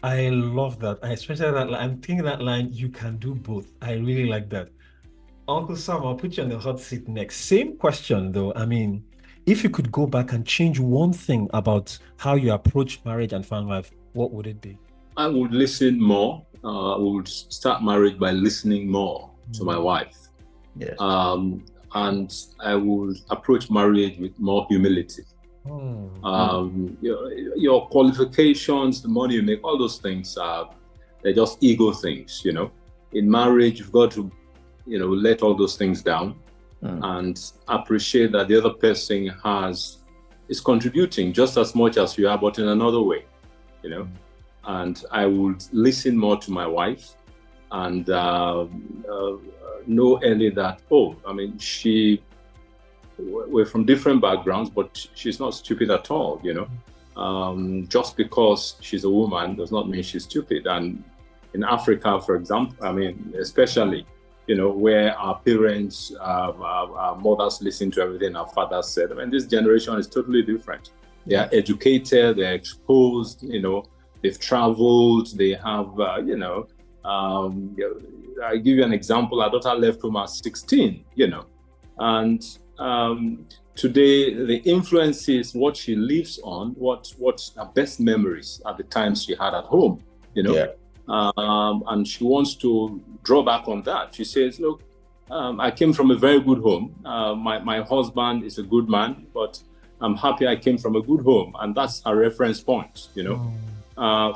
I love that. I especially that line. I'm thinking that line, you can do both. I really like that. Uncle Sam, I'll put you on the hot seat next. Same question though. I mean, if you could go back and change one thing about how you approach marriage and family life, what would it be? I would listen more. I would start marriage by listening more to my Mm. wife. Yes. And I would approach marriage with more humility. Mm. Your qualifications, the money you make, all those things are they're just ego things, you know. In marriage, you've got to, let all those things down and appreciate that the other person is contributing just as much as you are, but in another way, you know. And I would listen more to my wife and know early that, we're from different backgrounds, but she's not stupid at all, you know. Just because she's a woman does not mean she's stupid. And in Africa, for example, especially, where our parents, our mothers listen to everything our fathers said. This generation is totally different. They are educated, they're exposed, they've traveled, they have, I give you an example. Our daughter left home at 16, and today the influence is what she lives on, what her best memories at the times she had at home, and she wants to draw back on that. She says, look, I came from a very good home. My husband is a good man, but I'm happy I came from a good home, and that's her reference point,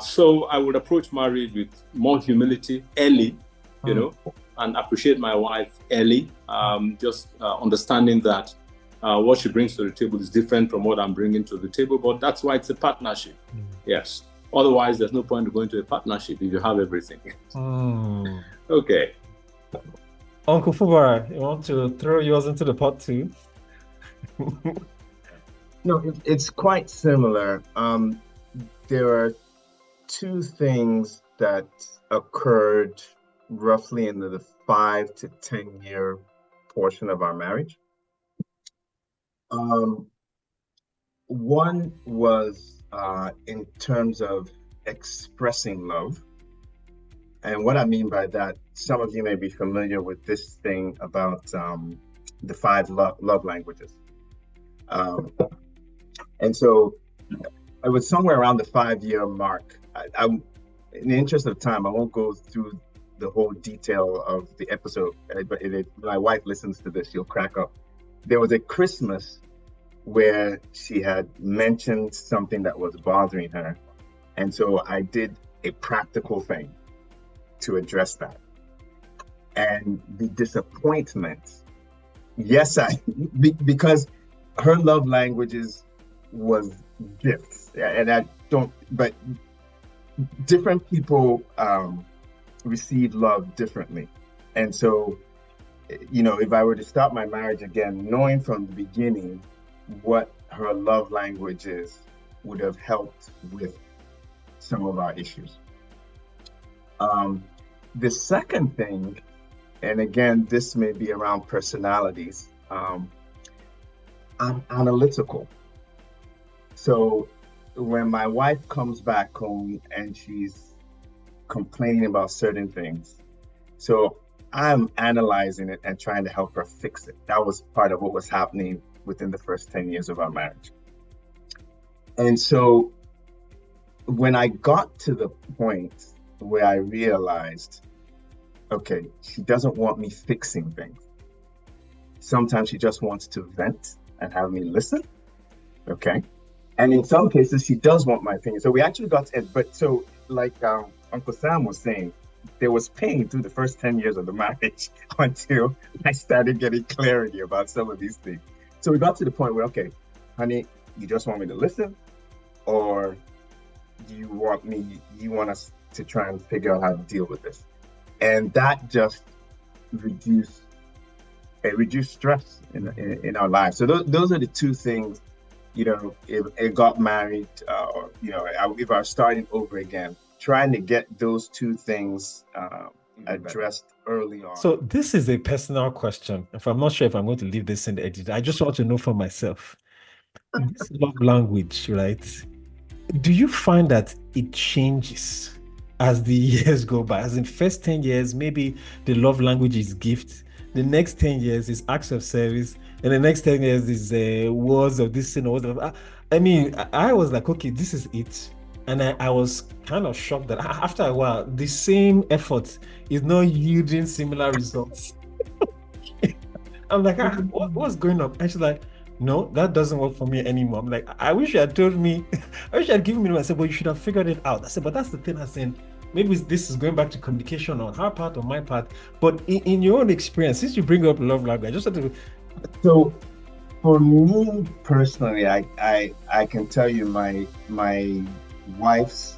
So I would approach marriage with more humility early, and appreciate my wife early, understanding that what she brings to the table is different from what I'm bringing to the table, but that's why it's a partnership. Yes. Otherwise, there's no point in going to a partnership if you have everything. Okay. Uncle Fubara, you want to throw yours into the pot too? No, it's quite similar. There are two things that occurred roughly in the 5 to 10 year portion of our marriage. One was in terms of expressing love. And what I mean by that, some of you may be familiar with this thing about the 5 love languages. And so it was somewhere around the 5-year mark. In the interest of time, I won't go through the whole detail of the episode, but my wife listens to this, she'll crack up. There was a Christmas where she had mentioned something that was bothering her. And so I did a practical thing to address that. And the disappointment, because her love languages was gifts. And but different people receive love differently. And so, if I were to start my marriage again, knowing from the beginning what her love language is, would have helped with some of our issues. The second thing, and again, this may be around personalities, I'm analytical. So when my wife comes back home and she's complaining about certain things, so I'm analyzing it and trying to help her fix it. That was part of what was happening within the first 10 years of our marriage. And so when I got to the point where I realized, okay, she doesn't want me fixing things. Sometimes she just wants to vent and have me listen. Okay. And in some cases, she does want my opinion. So we actually got to it. But so like Uncle Sam was saying, there was pain through the first 10 years of the marriage until I started getting clarity about some of these things. So we got to the point where, okay, honey, you just want me to listen, or do you want us to try and figure out how to deal with this? And that just reduced stress in our lives. So those are the two things, if I got married, or, if I was starting over again, trying to get those two things addressed early on. So this is a personal question. If I'm not sure if I'm going to leave this in the edit, I just want to know for myself. This love language, right? Do you find that it changes as the years go by? As in first 10 years, maybe the love language is gift. The next 10 years is acts of service. And the next 10 years is words of this and words of I mean, I was like, okay, this is it. And I was kind of shocked that after a while, the same effort is not yielding similar results. I'm like, what's going on? And she's like, no, that doesn't work for me anymore. I'm like, I wish you had told me, I wish you had given me. I said, well, you should have figured it out. I said, but that's the thing. I said, maybe this is going back to communication on her part or my part. But in your own experience, since you bring up love language, I just had to. So for me personally, I can tell you my wife's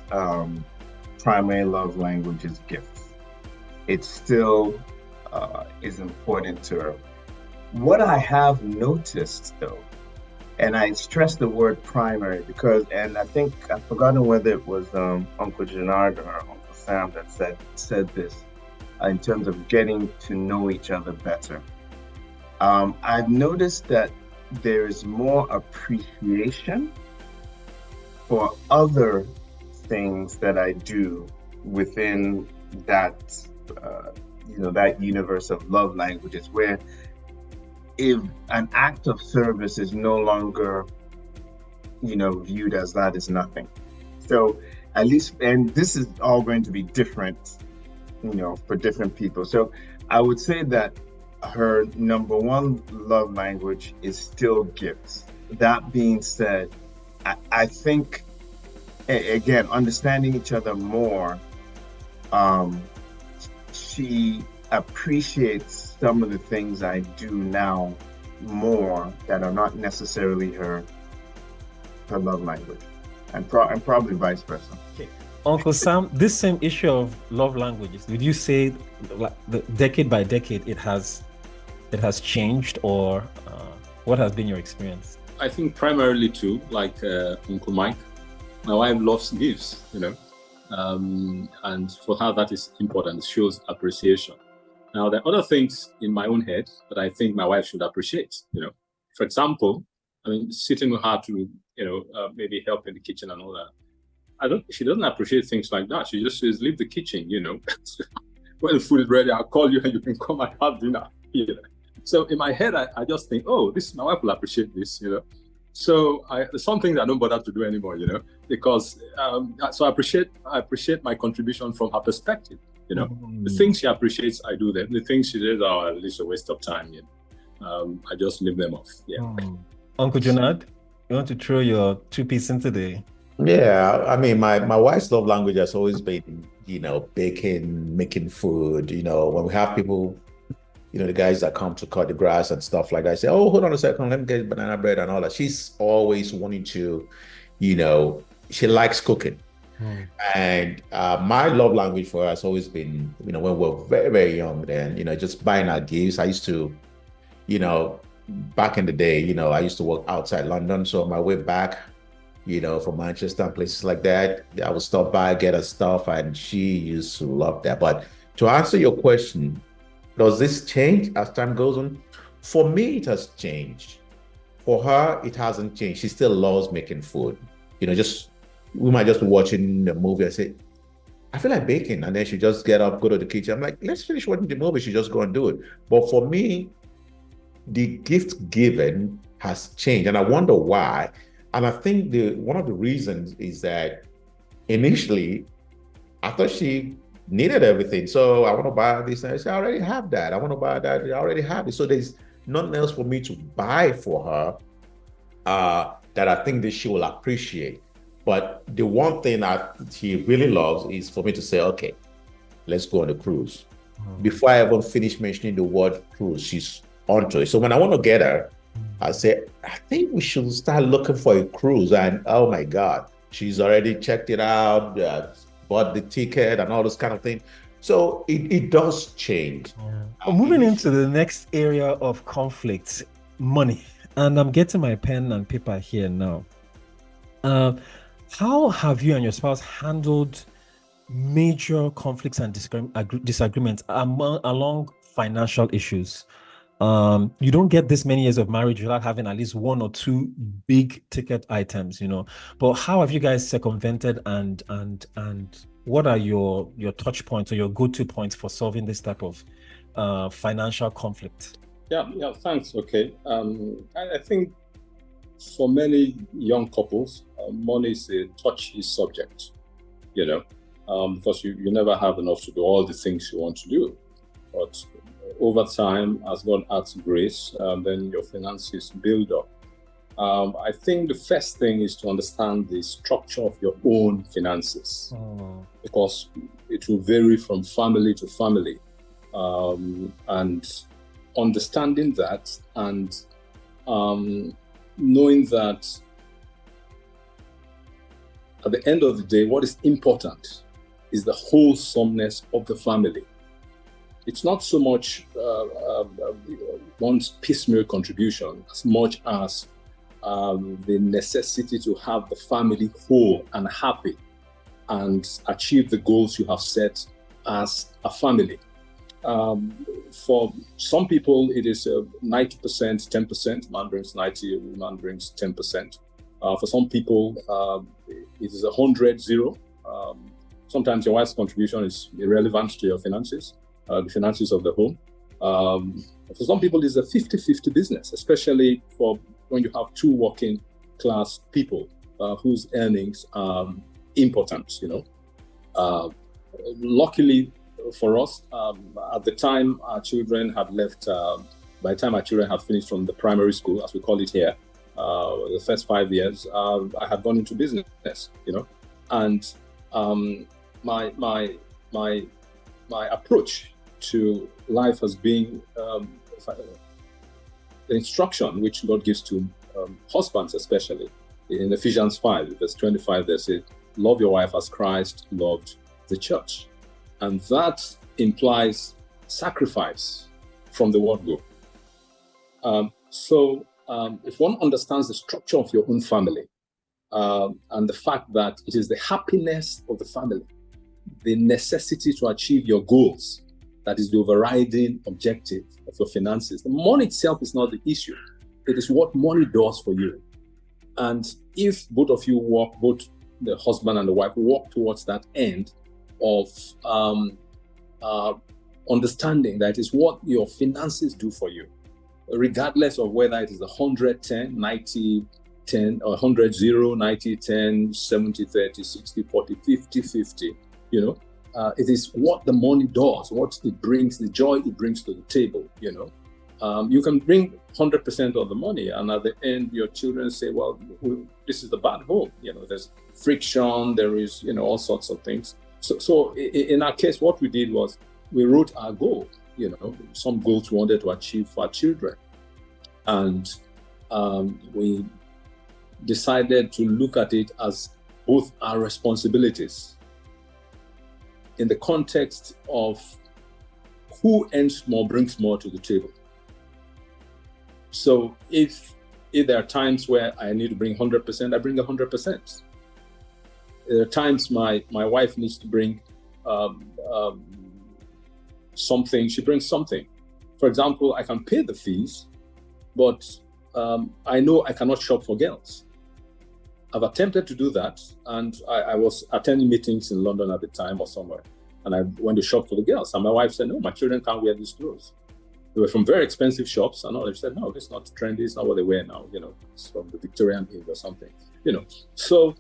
primary love language is gifts. It still is important to her. What I have noticed though, and I stress the word primary because, and I think I've forgotten whether it was Uncle Gennard or Uncle Sam that said this in terms of getting to know each other better. I've noticed that there's more appreciation for other things that I do within that, that universe of love languages, where if an act of service is no longer, viewed as that is nothing. So at least, and this is all going to be different, for different people. So I would say that her number one love language is still gifts. That being said, I think, again, understanding each other more, she appreciates some of the things I do now more that are not necessarily her love language, and probably vice versa. Okay. Uncle Sam, this same issue of love languages, would you say, like, decade by decade, it has changed, or what has been your experience? I think primarily too, like Uncle Mike, my wife loves gifts, and for her that is important. It shows appreciation. Now, there are other things in my own head that I think my wife should appreciate. For example, sitting with her to, maybe help in the kitchen and all that. She doesn't appreciate things like that. She just says, leave the kitchen, when the food is ready, I'll call you and you can come and have dinner. So in my head, I just think, oh, my wife will appreciate this, So there's something that I don't bother to do anymore, because so I appreciate my contribution from her perspective. The things she appreciates, I do them. The things she says are at least a waste of time. I just leave them off. Yeah. Uncle Jonad, you want to throw your two-piece into the? Yeah, my wife's love language has always been, baking, making food. When we have people, the guys that come to cut the grass and stuff like that, I say, oh, hold on a second, let me get banana bread and all that. She's always wanting to, she likes cooking. And my love language for her has always been, when we were very, very young then, just buying her gifts. I used to, back in the day, I used to work outside London. So on my way back, from Manchester and places like that, I would stop by, get her stuff, and she used to love that. But to answer your question, does this change as time goes on? For me, it has changed. For her, it hasn't changed. She still loves making food. We might just be watching a movie. I say, I feel like baking. And then she just get up, go to the kitchen. I'm like, let's finish watching the movie. She just go and do it. But for me, the gift given has changed. And I wonder why. And I think one of the reasons is that initially, I thought she needed everything. So I want to buy this. And I say, I already have that. I want to buy that. I already have it. So there's nothing else for me to buy for her that I think that she will appreciate. But the one thing that she really loves is for me to say, okay, let's go on a cruise. Before I even finish mentioning the word cruise, she's onto it. So when I want to get her, I say, I think we should start looking for a cruise. And oh my God, she's already checked it out, bought the ticket and all this kind of thing. So it does change. Moving into the next area of conflict, money. And I'm getting my pen and paper here now. How have you and your spouse handled major conflicts and disagreements along financial issues? You don't get this many years of marriage without having at least one or two big ticket items, you know. But how have you guys circumvented and what are your touch points or your go-to points for solving this type of financial conflict? Yeah, thanks. Okay. I think for many young couples, money is a touchy subject, you know, because you never have enough to do all the things you want to do. But over time, as God adds grace, then your finances build up. I think the first thing is to understand the structure of your own finances, because it will vary from family to family. And understanding that and knowing that at the end of the day, what is important is the wholesomeness of the family. It's not so much one's piecemeal contribution as much as the necessity to have the family whole and happy and achieve the goals you have set as a family. For some people, it is 90%, 10%. Man brings 90, woman brings 10%. For some people, it is 100, 0. Sometimes your wife's contribution is irrelevant to your finances, the finances of the home. For some people, it's a 50-50 business, especially for when you have two working class people whose earnings are important, you know. Luckily for us, at the time our children had left, by the time our children had finished from the primary school, as we call it here, the first 5 years, I had gone into business, you know, and my approach to life has been the instruction which God gives to husbands, especially in Ephesians 5, verse 25. They say, "Love your wife as Christ loved the church," and that implies sacrifice from the word go. So if one understands the structure of your own family and the fact that it is the happiness of the family, the necessity to achieve your goals, that is the overriding objective of your finances. The money itself is not the issue. It is what money does for you. And if both of you work, both the husband and the wife work towards that end of understanding that is what your finances do for you, regardless of whether it is 100-10, 90-10, or 100-0, 90-10, 70-30, 60-40, 50-50, you know. It is what the money does, what it brings, the joy it brings to the table, you know. You can bring 100% of the money, and at the end, your children say, well, this is the bad home. You know, there's friction, there is, you know, all sorts of things. So in our case, what we did was we wrote our goal, you know, some goals we wanted to achieve for our children. And we decided to look at it as both our responsibilities in the context of who earns more brings more to the table. So if there are times where I need to bring 100%, I bring 100%. There are times my wife needs to bring something, she brings something. For example, I can pay the fees, but I know I cannot shop for girls. I've attempted to do that, and I was attending meetings in London at the time or somewhere, and I went to shop for the girls, and my wife said, no, my children can't wear these clothes. They were from very expensive shops, and all. She said, no, it's not trendy, it's not what they wear now, you know, it's from the Victorian age or something, you know. So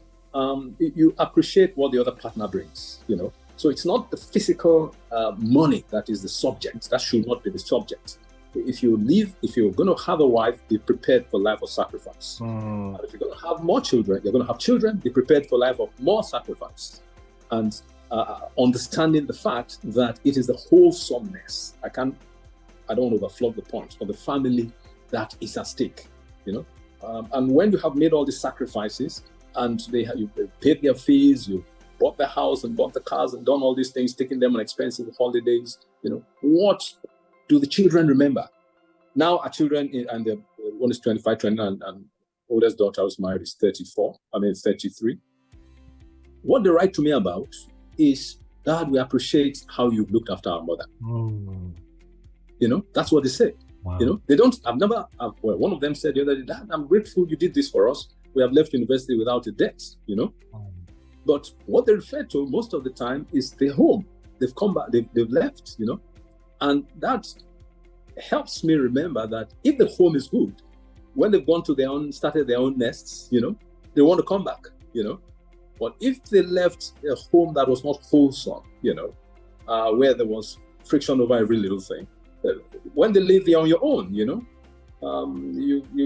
you appreciate what the other partner brings, you know. So it's not the physical money that is the subject. That should not be the subject. If you're going to have a wife, be prepared for life of sacrifice. And if you're going to have more children, you're going to have children, be prepared for life of more sacrifice. And understanding the fact that it is the wholesomeness. I don't want to overflog the point, but the family that is at stake, you know. And when you have made all these sacrifices and you paid their fees, you bought the house and bought the cars and done all these things, taking them on expensive holidays, you know, what do the children remember? Now our children, and one is 25, 29, and oldest daughter who's married is 33. What they write to me about is, Dad, we appreciate how you've looked after our mother. You know, that's what they say. Wow. They don't. Well, one of them said the other day, Dad, I'm grateful you did this for us. We have left university without a debt. But what they refer to most of the time is the home. They've come back. They've left. And that helps me remember that if the home is good, when they've gone to started their own nests, they want to come back. But if they left a home that was not wholesome, where there was friction over every little thing, when they live there on your own, you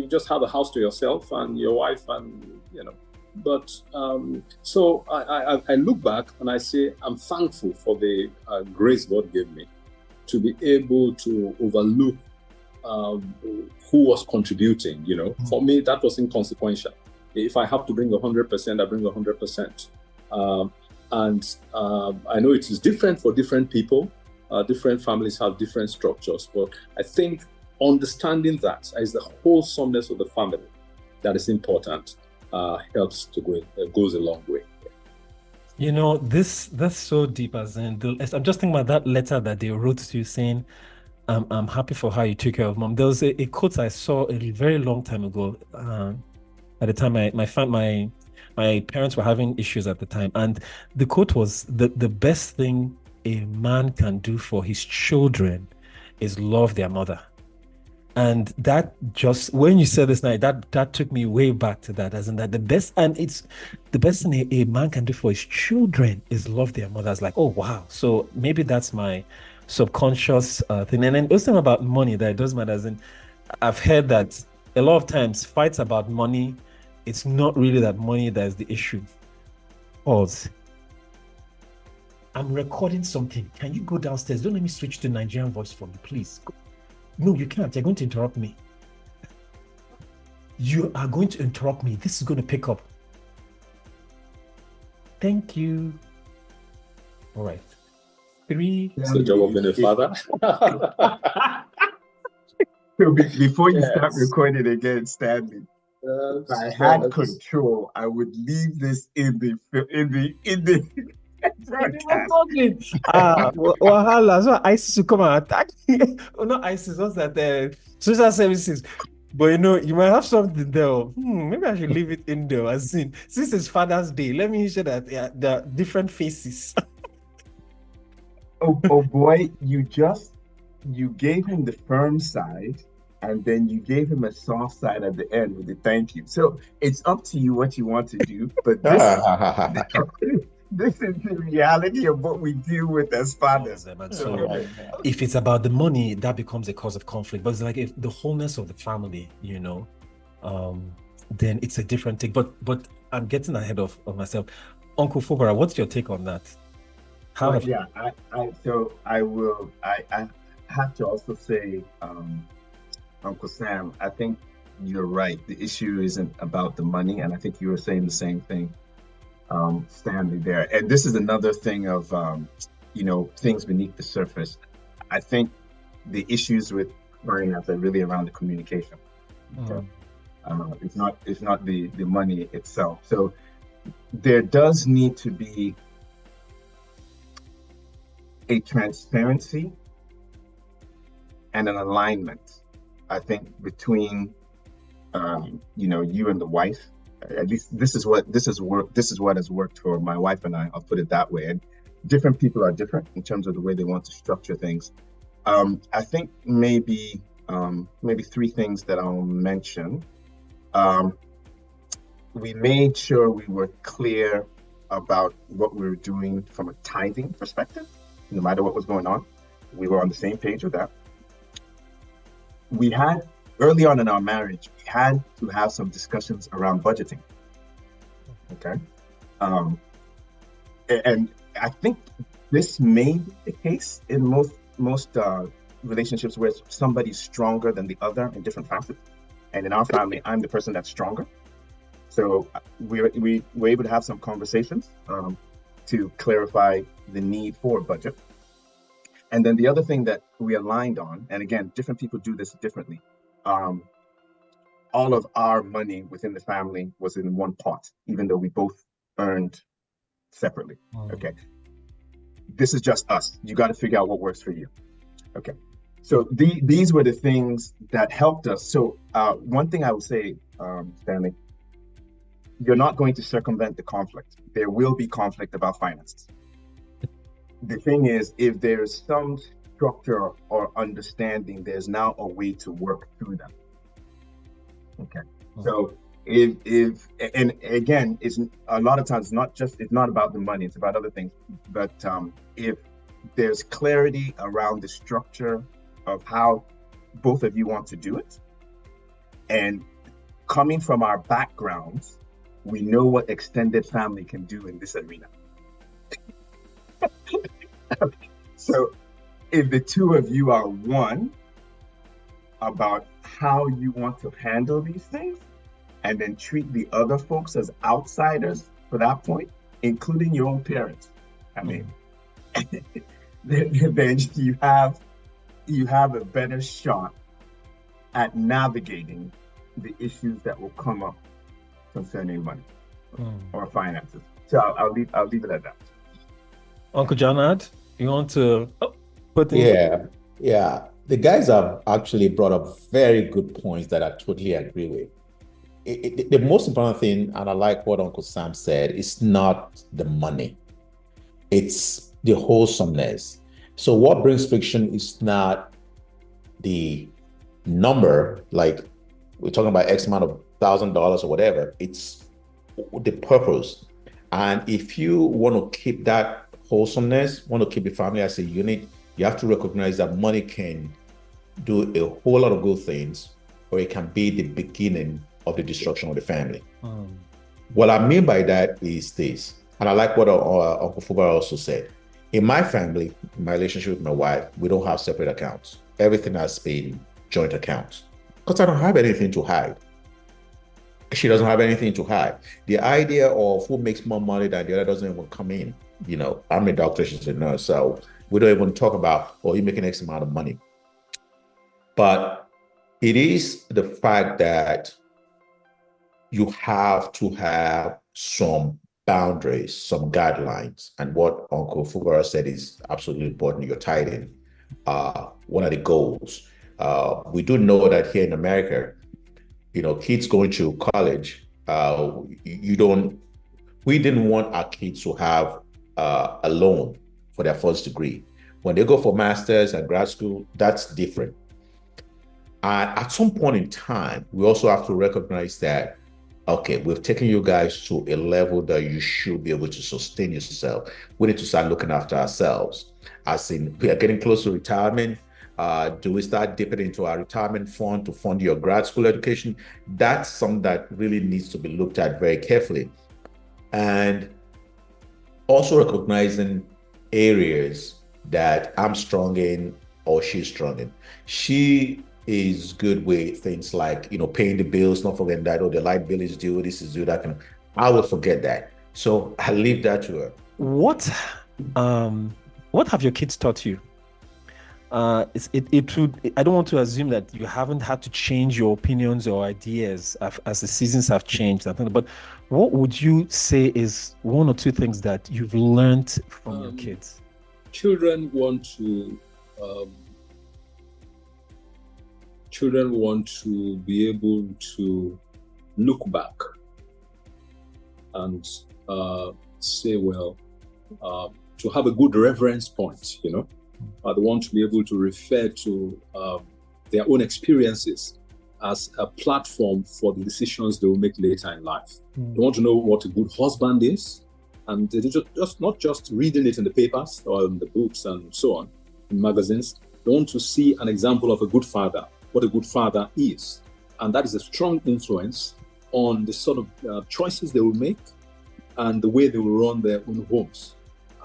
just have a house to yourself and your wife, and But so I look back and I say I'm thankful for the grace God gave me to be able to overlook who was contributing. For me that was inconsequential. If I have to bring 100%, I bring 100%. And I know it is different for different people. Different families have different structures, but I think understanding that as the wholesomeness of the family that is important helps to goes a long way. That's so deep. As in, I'm just thinking about that letter that they wrote to you saying, "I'm happy for how you took care of mom." There was a quote I saw a very long time ago. At the time, my parents were having issues at the time, and the quote was, "The best thing a man can do for his children is love their mother." And that just, when you said this night, that took me way back to that, as in that it's the best thing a man can do for his children is love their mother. It's like, oh wow. So maybe that's my subconscious thing. And then this thing about money that it doesn't matter, as in I've heard that a lot of times fights about money, it's not really that money that is the issue. Pause. I'm recording something. Can you go downstairs? Don't let me switch to Nigerian voice for me, please. No, you can't. You're going to interrupt me. You are going to interrupt me. This is going to pick up. Thank you. All right. 3. It's the job of being a father. So before you start recording again, Stanley, if I had control, I would leave this in the broadcast. Wahala. So ISIS will come and attack. Oh, not ISIS. What's that? Social services. But you might have something there. Maybe I should leave it in there. As in, since it's Father's Day, let me show that there are different faces. oh boy, you gave him the firm side, and then you gave him a soft side at the end with the thank you. So it's up to you what you want to do. But this is the reality of what we deal with as fathers. So if it's about the money, that becomes a cause of conflict. But it's like if the wholeness of the family, then it's a different thing. But I'm getting ahead of myself. Uncle Fubara, what's your take on that? I have to also say, Uncle Sam, I think you're right. The issue isn't about the money, and I think you were saying the same thing, Stanley, there. And this is another thing of, things beneath the surface. I think the issues with finance are really around the communication. Okay? It's not the money itself. So there does need to be a transparency and an alignment, I think, between you and the wife. At least this is what has worked for my wife and I. I'll put it that way. And different people are different in terms of the way they want to structure things. I think maybe 3 things that I'll mention. We made sure we were clear about what we were doing from a tithing perspective, no matter what was going on. We were on the same page with that. We had, early on in our marriage, we had to have some discussions around budgeting. Okay. And I think this may be the case in most relationships where somebody's stronger than the other in different facets. And in our family, I'm the person that's stronger. So we were able to have some conversations to clarify the need for a budget. And then the other thing that we aligned on, and again, different people do this differently. All of our money within the family was in one pot, even though we both earned separately. Okay. This is just us. You got to figure out what works for you. Okay. So these were the things that helped us. So one thing I would say, Stanley, you're not going to circumvent the conflict. There will be conflict about finances. The thing is, if there's some structure or understanding, there's now a way to work through them. Okay. So if and again, it's a lot of times it's not about the money, it's about other things. But if there's clarity around the structure of how both of you want to do it, and coming from our backgrounds, we know what extended family can do in this arena. So if the two of you are one about how you want to handle these things, and then treat the other folks as outsiders for that point, including your own parents, I mean, then you have a better shot at navigating the issues that will come up concerning money or finances. So I'll leave it at that. Uncle Jonad, you want to put in? Yeah. The guys have actually brought up very good points that I totally agree with. The most important thing, and I like what Uncle Sam said, is not the money. It's the wholesomeness. So what brings friction is not the number, like we're talking about X amount of $1,000 or whatever. It's the purpose. And if you want to keep that wholesomeness, want to keep the family as a unit, you have to recognize that money can do a whole lot of good things, or it can be the beginning of the destruction of the family. What I mean by that is this, and I like what Uncle Fubar also said. In my family, in my relationship with my wife, we don't have separate accounts. Everything has been joint accounts because I don't have anything to hide. She doesn't have anything to hide. The idea of who makes more money than the other doesn't even come in. You know, I'm a doctor, she's a nurse, so we don't even talk about, oh, you're making X amount of money. But it is the fact that you have to have some boundaries, some guidelines. And what Uncle Fugara said is absolutely important. You're tied in. What are the goals? We do know that here in America, you know, kids going to college, we didn't want our kids to have a loan for their first degree. When they go for master's and grad school, that's different. And at some point in time, we also have to recognize that, okay, we've taken you guys to a level that you should be able to sustain yourself. We need to start looking after ourselves. As in, we are getting close to retirement. Do we start dipping into our retirement fund to fund your grad school education? That's something that really needs to be looked at very carefully. And also recognizing areas that I'm strong in or she's strong in. She is good with things like, you know, paying the bills, not forgetting that, oh, the light bill is due, this is due, that kind of, I will forget that. So I leave that to her. What have your kids taught you? I don't want to assume that you haven't had to change your opinions or ideas as the seasons have changed, but what would you say is one or two things that you've learned from your kids? Children want to be able to look back and say, well, to have a good reference point, you know. They want to be able to refer to their own experiences as a platform for the decisions they will make later in life. They want to know what a good husband is, and they just not just reading it in the papers or in the books and so on, in magazines. They want to see an example of a good father, what a good father is. And that is a strong influence on the sort of choices they will make and the way they will run their own homes.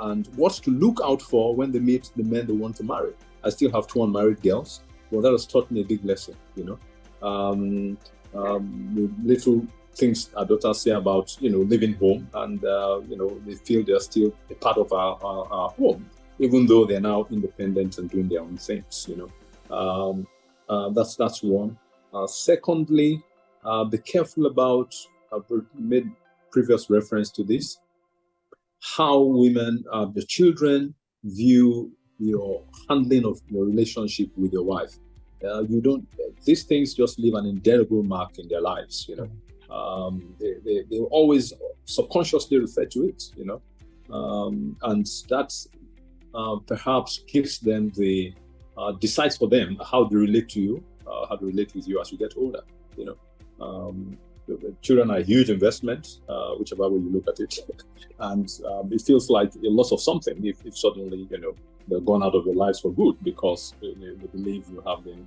And what to look out for when they meet the men they want to marry. I still have 2 unmarried girls. Well, that has taught me a big lesson, you know. The little things our daughters say about, you know, living home, and, you know, they feel they're still a part of our home, even though they're now independent and doing their own things, you know. That's one. Secondly, be careful about, I've made previous reference to this, how women, the children view your handling of your relationship with your wife. You don't. These things just leave an indelible mark in their lives. They always subconsciously refer to it. And that perhaps gives them decides for them how to relate to you, how to relate with you as you get older. The children are a huge investment, whichever way you look at it, and it feels like a loss of something if suddenly they're gone out of your lives for good because they believe you have been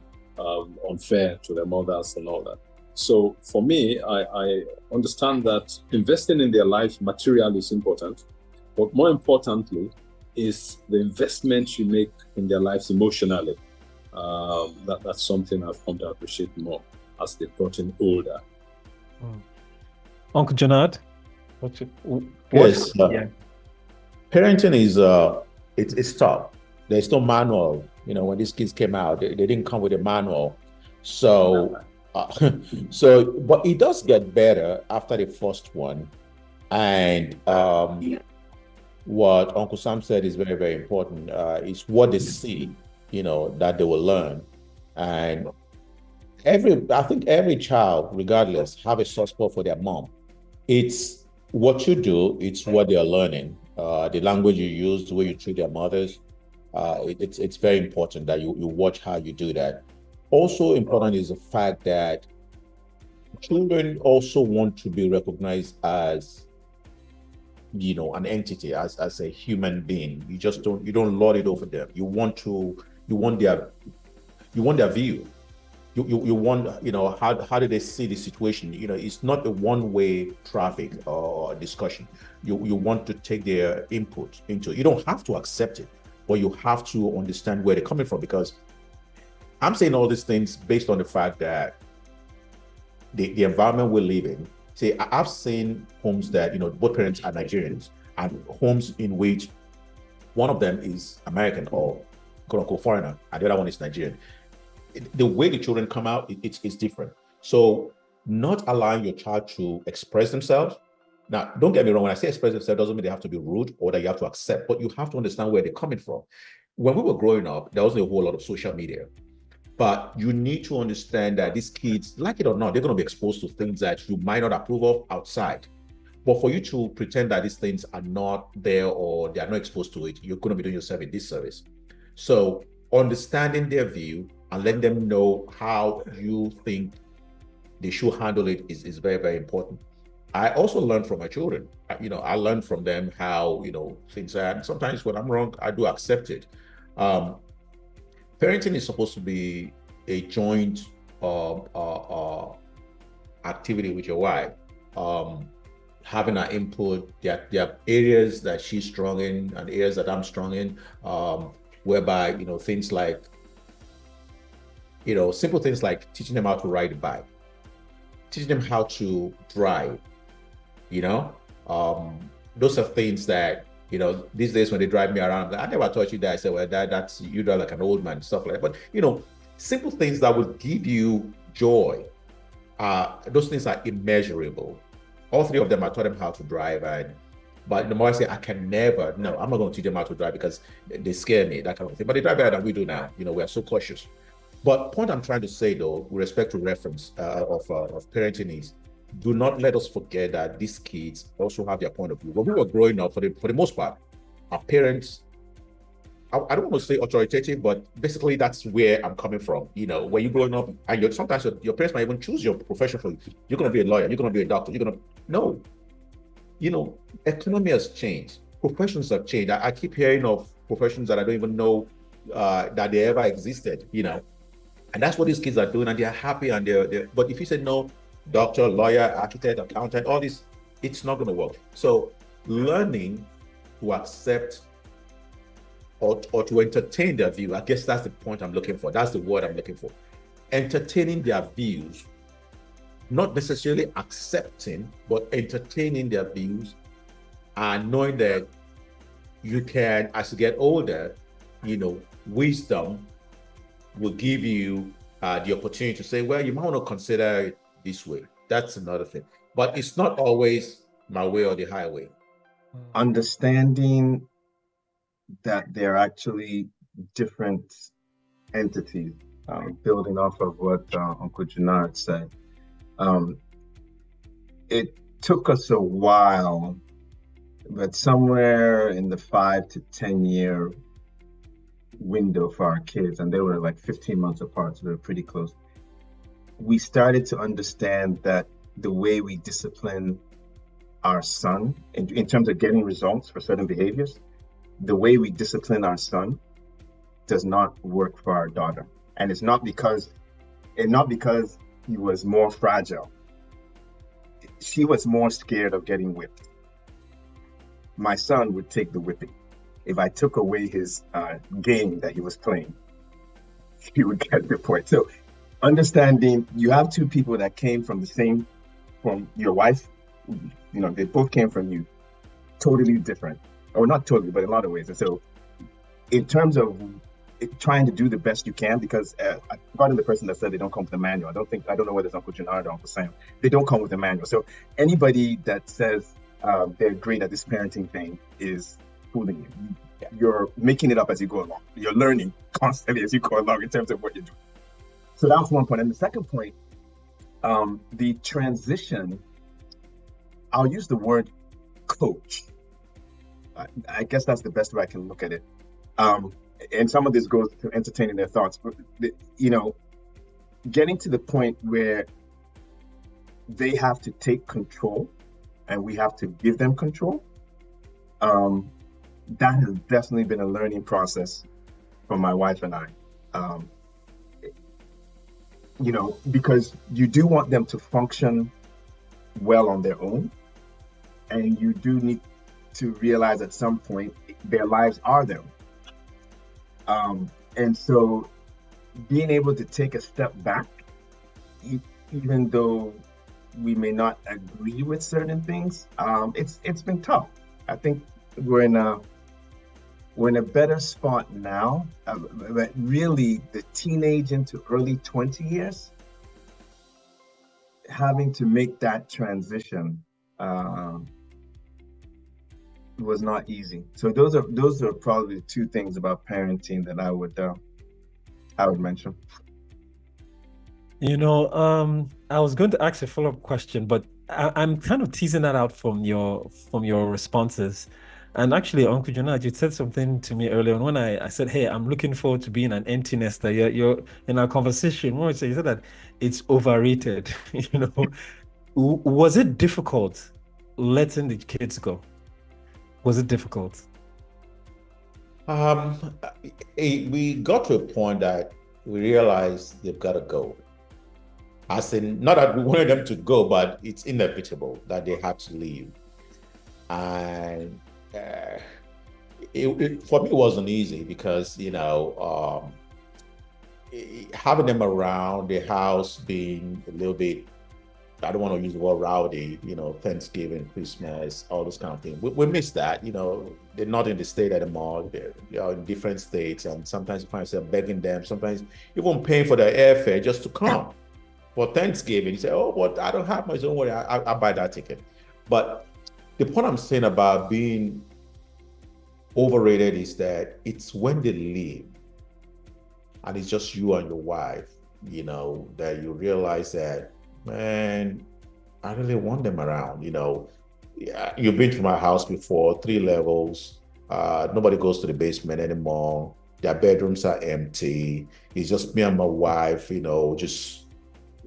unfair to their mothers and all that. So for me, I understand that investing in their life materially is important, but more importantly is the investment you make in their lives emotionally. That's something I've come to appreciate more as they've gotten older. Uncle Janad, yes, parenting is it's tough. There's no manual. When these kids came out, they didn't come with a manual. So, but it does get better after the first one. And what Uncle Sam said is very, very important. Is what they see, that they will learn. And I think every child, regardless, have a soft spot for their mom. It's what you do, it's what they are learning. The language you use, the way you treat their mothers, it's very important that you watch how you do that. Also important is the fact that children also want to be recognized as an entity, as a human being. You don't lord it over them. You want their view. You want, how do they see the situation? It's not a one-way traffic or discussion. You want to take their input into it. You don't have to accept it, but you have to understand where they're coming from, because I'm saying all these things based on the fact that the environment we live in. See, I've seen homes that, both parents are Nigerians, and homes in which one of them is American or quote unquote foreigner, and the other one is Nigerian. The way the children come out, it's different. So not allowing your child to express themselves. Now, don't get me wrong, when I say express themselves, doesn't mean they have to be rude or that you have to accept, but you have to understand where they're coming from. When we were growing up, there wasn't a whole lot of social media. But you need to understand that these kids, like it or not, they're going to be exposed to things that you might not approve of outside. But for you to pretend that these things are not there or they are not exposed to it, you're going to be doing yourself a disservice. So understanding their view and letting them know how you think they should handle it is very, very important. I also learn from my children. I learn from them how, things are. And sometimes when I'm wrong, I do accept it. Parenting is supposed to be a joint activity with your wife. Having our input, there are areas that she's strong in and areas that I'm strong in, whereby, things like, simple things like teaching them how to ride a bike, teaching them how to drive, those are things that, these days when they drive me around, I never taught you that. I said, well, that's, you drive like an old man, stuff like that. But, simple things that would give you joy, those things are immeasurable. All three of them, I taught them how to drive. But the more I say, I'm not going to teach them how to drive because they scare me, that kind of thing. But they drive better than we do now. We are so cautious. But point I'm trying to say, though, with respect to reference of parenting is, do not let us forget that these kids also have their point of view. When we were growing up, for the most part, our parents, I don't want to say authoritative, but basically that's where I'm coming from. When you're growing up, and sometimes your parents might even choose your profession for you. You're going to be a lawyer, you're going to be a doctor, no. Economy has changed. Professions have changed. I keep hearing of professions that I don't even know that they ever existed, And that's what these kids are doing, and they're happy, and but if you say no, doctor, lawyer, architect, accountant, all this, it's not going to work. So learning to accept or to entertain their view, I guess that's the point I'm looking for. That's the word I'm looking for. Entertaining their views, not necessarily accepting, but entertaining their views, and knowing that you can, as you get older, wisdom will give you the opportunity to say, well, you might want to consider it this way. That's another thing. But it's not always my way or the highway. Understanding that they're actually different entities. Building off of what Uncle Junard said, it took us a while, but somewhere in the 5 to 10 year window for our kids, and they were like 15 months apart, so they were pretty close. We started to understand that the way we discipline our son in terms of getting results for certain behaviors, the way we discipline our son does not work for our daughter. And it's not because he was more fragile. She was more scared of getting whipped. My son would take the whipping. If I took away his game that he was playing, he would get the point. So understanding you have two people that came from your wife, they both came from you, totally different, or not totally, but in a lot of ways. And so in terms of trying to do the best you can, because I forgot the person that said they don't come with a manual. I don't know whether it's Uncle Junard or Uncle Sam. They don't come with a manual. So anybody that says they're great at this parenting thing is fooling you. You're making it up as you go along. You're learning constantly as you go along in terms of what you're doing. So that's one point. And the second point, the transition, I'll use the word coach. I guess that's the best way I can look at it. And some of this goes to entertaining their thoughts, but getting to the point where they have to take control and we have to give them control, that has definitely been a learning process for my wife and I. Because you do want them to function well on their own, and you do need to realize at some point their lives are their own. And so being able to take a step back, even though we may not agree with certain things, it's been tough. I think we're in a better spot now, but really the teenage into early 20 years, having to make that transition was not easy. So those are probably the two things about parenting that I would mention. I was going to ask a follow-up question, but I'm kind of teasing that out from your responses. And actually, Uncle Jonah, you said something to me earlier on when I said, "Hey, I'm looking forward to being an empty nester." You're in our conversation. You said that it's overrated. Was it difficult letting the kids go? Was it difficult? We got to a point that we realized they've got to go. As in, not that we wanted them to go, but it's inevitable that they had to leave. And for me, it wasn't easy because, having them around the house being a little bit, I don't want to use the word rowdy, Thanksgiving, Christmas, all those kind of things. We miss that, they're not in the state anymore. They're in different states. And sometimes you find yourself begging them, sometimes even paying for their airfare just to come for Thanksgiving. You say, "Oh, but I don't have much, don't worry, I'll buy that ticket." But the point I'm saying about being overrated is that it's when they leave and it's just you and your wife, that you realize that, man, I really want them around. You've been to my house before, 3 levels. Nobody goes to the basement anymore. Their bedrooms are empty. It's just me and my wife, just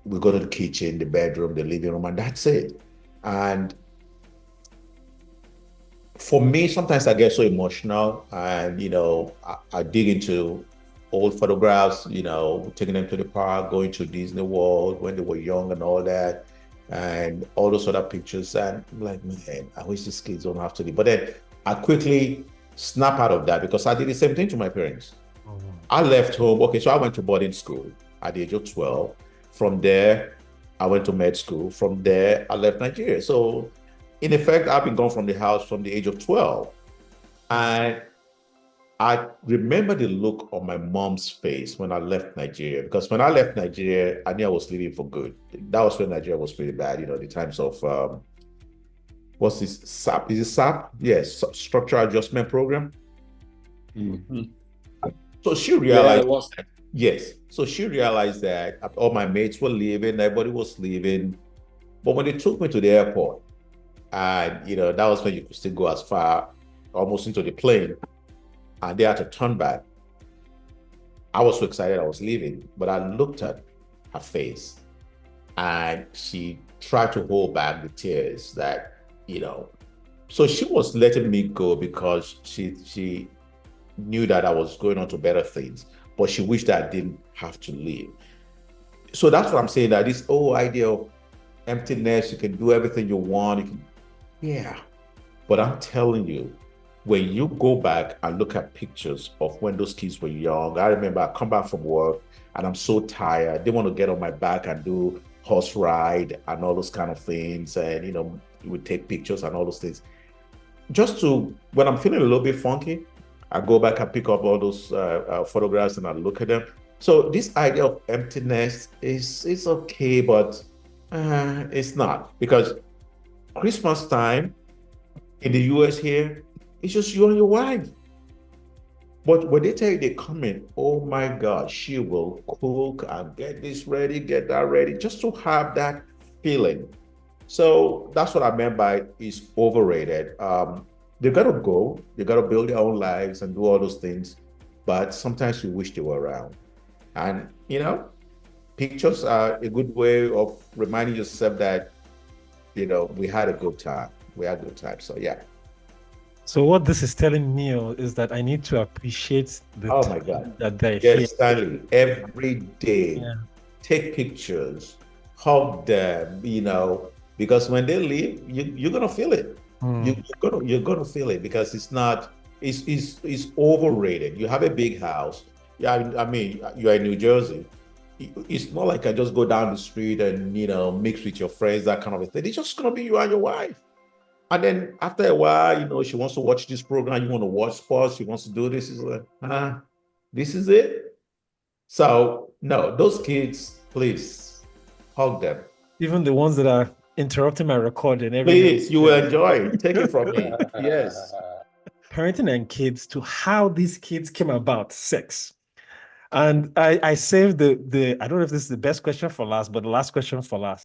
we go to the kitchen, the bedroom, the living room, and that's it. And for me, sometimes I get so emotional and, I dig into old photographs, taking them to the park, going to Disney World when they were young and all that, and all those other pictures. And I'm like, man, I wish these kids don't have to leave. But then I quickly snap out of that because I did the same thing to my parents. Oh. I left home. Okay, so I went to boarding school at the age of 12. From there, I went to med school. From there, I left Nigeria. So in effect, I've been gone from the house from the age of 12. And I remember the look on my mom's face when I left Nigeria, because when I left Nigeria, I knew I was leaving for good. That was when Nigeria was pretty bad, the times of, what's this, SAP? Is it SAP? Yes, Structural Adjustment Program. Mm-hmm. So she Yeah, realized, it was. yes. So she realized that all my mates were leaving, everybody was leaving. But when they took me to the airport, and that was when you could still go as far, almost into the plane, and they had to turn back. I was so excited I was leaving, but I looked at her face, and she tried to hold back the tears so she was letting me go because she knew that I was going on to better things, but she wished that I didn't have to leave. So that's what I'm saying, that this whole idea of emptiness, you can do everything you want, yeah. But I'm telling you, when you go back and look at pictures of when those kids were young, I remember I come back from work and I'm so tired. They want to get on my back and do horse ride and all those kind of things. And, we would take pictures and all those things. When I'm feeling a little bit funky, I go back and pick up all those photographs and I look at them. So this idea of emptiness is okay, but it's not, because Christmas time in the US here, it's just you and your wife. But when they tell you they come in, oh my God, she will cook and get this ready, get that ready, just to have that feeling. So that's what I meant by is overrated. They got to go, they got to build their own lives and do all those things. But sometimes you wish they were around. And, pictures are a good way of reminding yourself that, we had a good time. We had a good time. So, yeah. So what this is telling me is that I need to appreciate the Oh time my God. that they're here. Yes, Stanley, every day, Yeah. take pictures, hug them, because when they leave, you're gonna feel it. You're gonna feel it, because it's overrated. You have a big house. Yeah, I mean, you're in New Jersey. It's not like I just go down the street and mix with your friends, that kind of a thing. It's just gonna be you and your wife. And then after a while, she wants to watch this program, you want to watch sports, she wants to do this. It's like, this is it. So no, those kids, please hug them. Even the ones that are interrupting my recording every Please, you will enjoy it. Take it from me. Yes. Parenting and kids, to how these kids came about sex. And I saved the I don't know if this is the best question for last, but the last question for last.